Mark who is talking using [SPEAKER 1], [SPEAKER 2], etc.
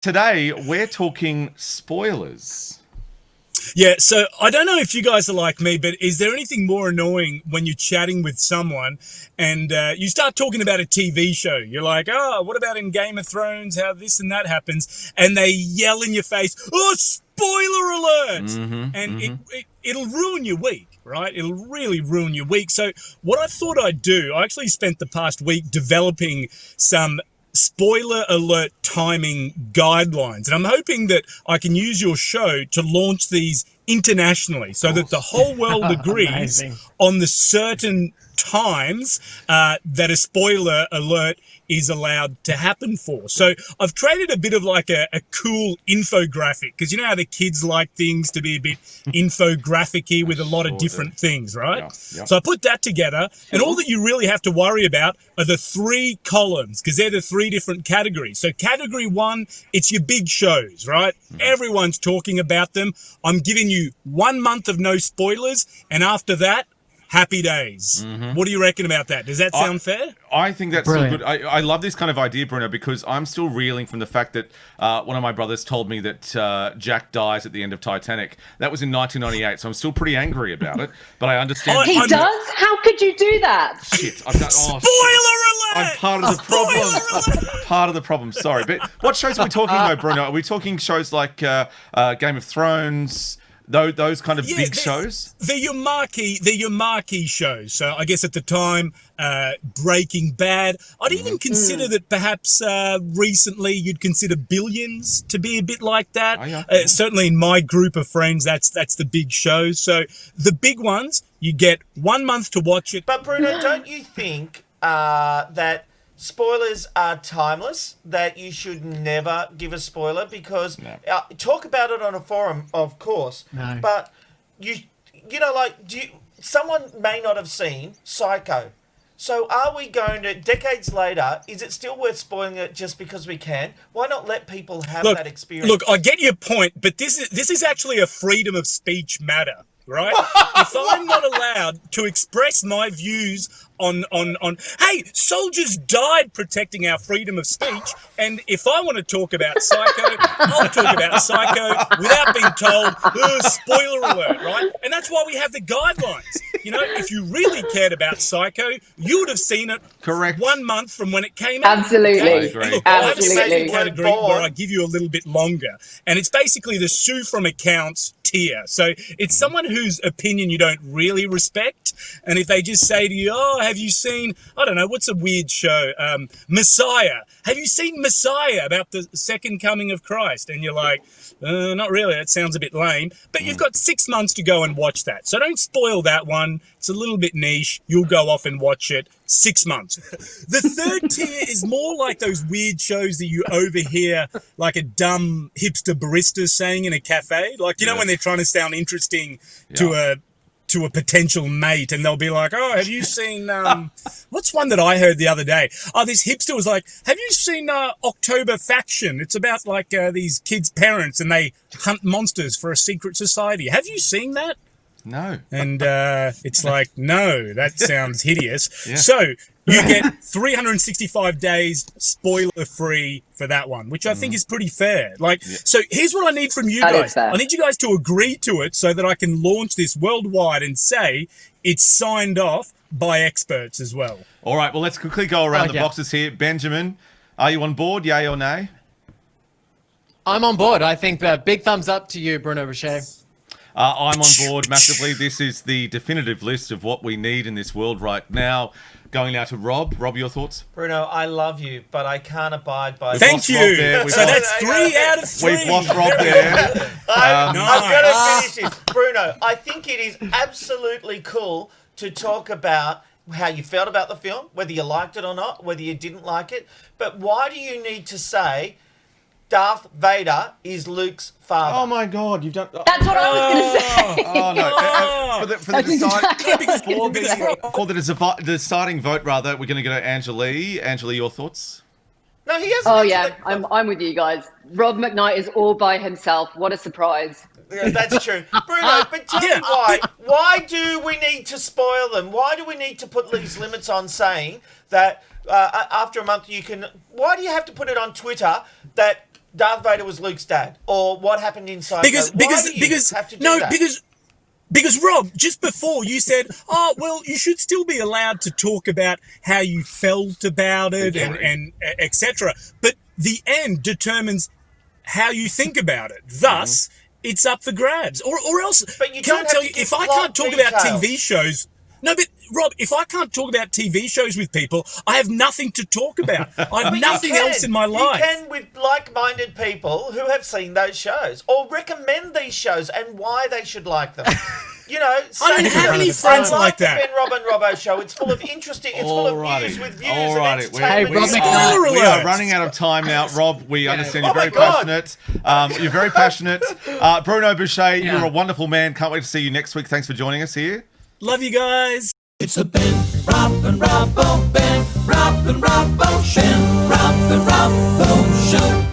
[SPEAKER 1] Today, we're talking spoilers.
[SPEAKER 2] Yeah, so I don't know if you guys are like me, but is there anything more annoying when you're chatting with someone and you start talking about a TV show? You're like, oh, what about in Game of Thrones, how this and that happens? And they yell in your face, oh, spoiler alert! And it'll ruin your week, right? It'll really ruin your week. So what I thought I'd do, I actually spent the past week developing some spoiler alert timing guidelines. And I'm hoping that I can use your show to launch these internationally so that the whole world agrees on the certain times that a spoiler alert is allowed to happen for. So I've created a bit of like a cool infographic, because you know how the kids like things to be a bit infographic-y with a lot of different things, right?
[SPEAKER 1] Yeah.
[SPEAKER 2] So I put that together, and all that you really have to worry about are the three columns, because they're the three different categories. So category one, it's your big shows, right? Everyone's talking about them. I'm giving you 1 month of no spoilers, and after that, happy days. What do you reckon about that? Does that sound fair?
[SPEAKER 1] I think that's so good. I love this kind of idea, Bruno, because I'm still reeling from the fact that one of my brothers told me that Jack dies at the end of Titanic. That was in 1998, so I'm still pretty angry about it. But I understand.
[SPEAKER 3] He does? How could you do that?
[SPEAKER 1] Shit. I've done,
[SPEAKER 2] Spoiler alert!
[SPEAKER 1] I'm part of the problem. Part of the problem. Sorry, but what shows are we talking though, Bruno? Are we talking shows like Game of Thrones? Those kind of big shows?
[SPEAKER 2] They're your marquee shows. So I guess at the time, Breaking Bad. I'd even consider that perhaps recently you'd consider Billions to be a bit like that.
[SPEAKER 1] Oh, yeah.
[SPEAKER 2] Certainly in my group of friends, that's the big shows. So the big ones, you get 1 month to watch it.
[SPEAKER 4] But Bruno, don't you think that spoilers are timeless, that you should never give a spoiler? Because talk about it on a forum, of course, but you know, like, someone may not have seen Psycho. So are we going to, decades later, is it still worth spoiling it just because we can? Why not let people have that experience?
[SPEAKER 2] Look, I get your point, but this is actually a freedom of speech matter, right? If I'm not allowed to express my views on hey, soldiers died protecting our freedom of speech, and if I want to talk about Psycho, I'll talk about Psycho without being told, spoiler alert, right? And that's why we have the guidelines. You know, if you really cared about Psycho, you would have seen it 1 month from when it came out.
[SPEAKER 3] Absolutely.
[SPEAKER 1] I agree.
[SPEAKER 2] And look, I have a second category where I give you a little bit longer, and it's basically the sue from accounts tier. So it's someone whose opinion you don't really respect, and if they just say to you, oh, have you seen, I don't know, what's a weird show? Messiah. Have you seen Messiah, about the second coming of Christ? And you're like, not really, that sounds a bit lame. But you've got 6 months to go and watch that. So don't spoil that one. It's a little bit niche. You'll go off and watch it. 6 months. The third tier is more like those weird shows that you overhear like a dumb hipster barista saying in a cafe. Like, you know, when they're trying to sound interesting to a potential mate, and they'll be like, oh, have you seen, what's one that I heard the other day? Oh, this hipster was like, have you seen October Faction? It's about like these kids' parents and they hunt monsters for a secret society. Have you seen that?
[SPEAKER 1] No.
[SPEAKER 2] And it's like, no, that sounds hideous. So you get 365 days spoiler-free for that one, which I think is pretty fair. Like, so here's what I need from you guys. I need you guys to agree to it so that I can launch this worldwide and say it's signed off by experts as well.
[SPEAKER 1] All right, well, let's quickly go around the boxes here. Benjamin, are you on board, yay or nay?
[SPEAKER 5] I'm on board. I think big thumbs up to you, Bruno Bouchet.
[SPEAKER 1] I'm on board massively. This is the definitive list of what we need in this world right now. Going now to Rob. Rob, your thoughts?
[SPEAKER 4] Bruno, I love you, but I can't abide by...
[SPEAKER 2] Thank you. So that's 3 out of 3.
[SPEAKER 1] We've lost Rob there.
[SPEAKER 4] I'm going to finish this. Bruno, I think it is absolutely cool to talk about how you felt about the film, whether you liked it or not, whether you didn't like it. But why do you need to say Darth Vader is Luke's father?
[SPEAKER 1] Oh my God, you've done...
[SPEAKER 3] That's what I was going to say.
[SPEAKER 1] Oh no! For the deciding vote, rather, we're going to go to Angeli. Angeli, your thoughts?
[SPEAKER 4] No, he hasn't.
[SPEAKER 3] Oh yeah, I'm with you guys. Rob McKnight is all by himself. What a surprise!
[SPEAKER 4] Yeah, that's true, Bruno. But tell me why? Why do we need to spoil them? Why do we need to put these limits on saying that after a month you can? Why do you have to put it on Twitter that Darth Vader was Luke's dad, or what happened inside.
[SPEAKER 2] Because
[SPEAKER 4] have to do that?
[SPEAKER 2] Because Rob, just before you said, "Oh, well, you should still be allowed to talk about how you felt about it and etc." But the end determines how you think about it. Thus, it's up for grabs, or else.
[SPEAKER 4] But you
[SPEAKER 2] can
[SPEAKER 4] don't
[SPEAKER 2] I tell
[SPEAKER 4] have
[SPEAKER 2] you,
[SPEAKER 4] to
[SPEAKER 2] if
[SPEAKER 4] give
[SPEAKER 2] I can't talk
[SPEAKER 4] plot
[SPEAKER 2] about
[SPEAKER 4] details.
[SPEAKER 2] TV shows. No, but Rob, if I can't talk about TV shows with people, I have nothing to talk about. I have nothing else in my life.
[SPEAKER 4] You can with like-minded people who have seen those shows, or recommend these shows and why they should like them. You know,
[SPEAKER 2] I don't have any friends like that.
[SPEAKER 4] The Ben, Rob and Robbo show. It's full of interesting. It's full of news with views and entertainment.
[SPEAKER 5] Hey, Rob,
[SPEAKER 1] we are running out of time now. Rob, we understand you're very passionate. You're very passionate. Bruno Bouchet, you're a wonderful man. Can't wait to see you next week. Thanks for joining us here.
[SPEAKER 2] Love you guys.
[SPEAKER 6] It's the Ben, Rob and Robbo, Ben, Rob and Robbo, Ben, Rob and Robbo Show.